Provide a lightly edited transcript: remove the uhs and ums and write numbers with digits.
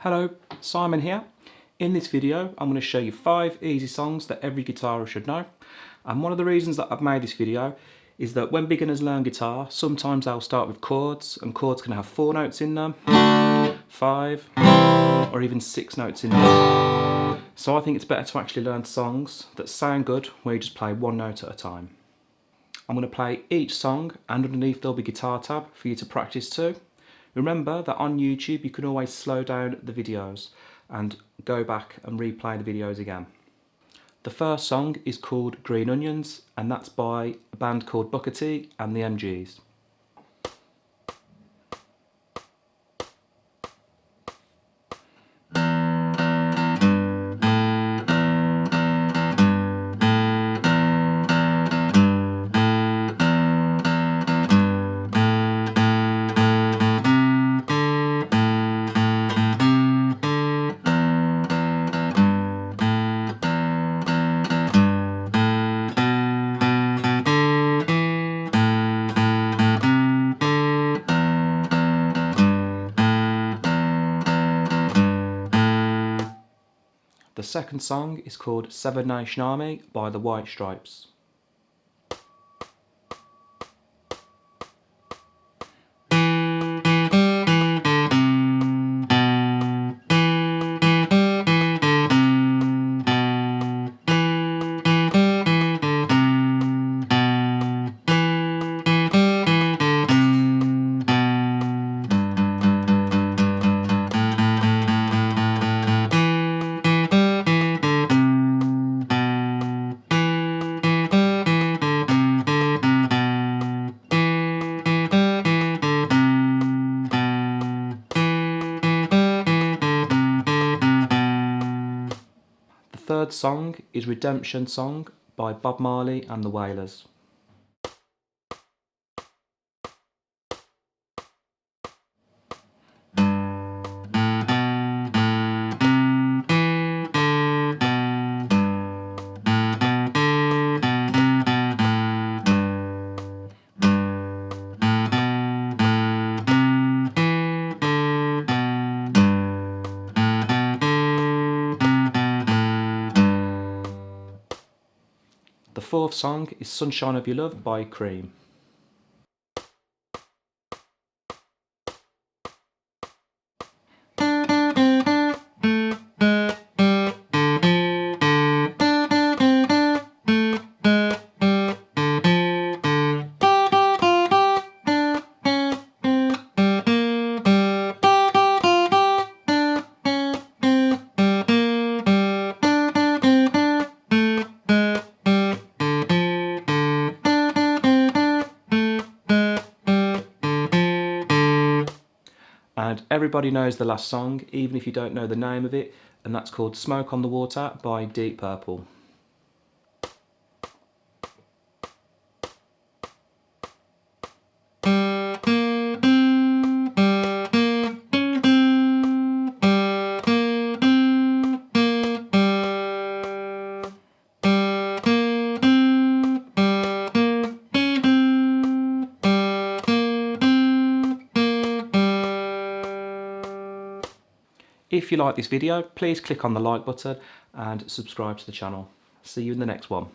Hello, Simon here. In this video I'm going to show you 5 easy songs that every guitarist should know. And one of the reasons that I've made this video is that when beginners learn guitar, sometimes they'll start with chords, and chords can have 4 notes in them, 5, or even 6 notes in them. So I think it's better to actually learn songs that sound good where you just play 1 note at a time. I'm going to play each song, and underneath there'll be guitar tab for you to practice too. Remember that on YouTube you can always slow down the videos and go back and replay the videos again. The first song is called Green Onions, and that's by a band called Booker T and the MGs. The second song is called Seven Nation Army by the White Stripes. The third song is Redemption Song by Bob Marley and the Wailers. The fourth song is Sunshine of Your Love by Cream. And everybody knows the last song, even if you don't know the name of it, and that's called Smoke on the Water by Deep Purple. If you like this video, please click on the like button and subscribe to the channel. See you in the next one.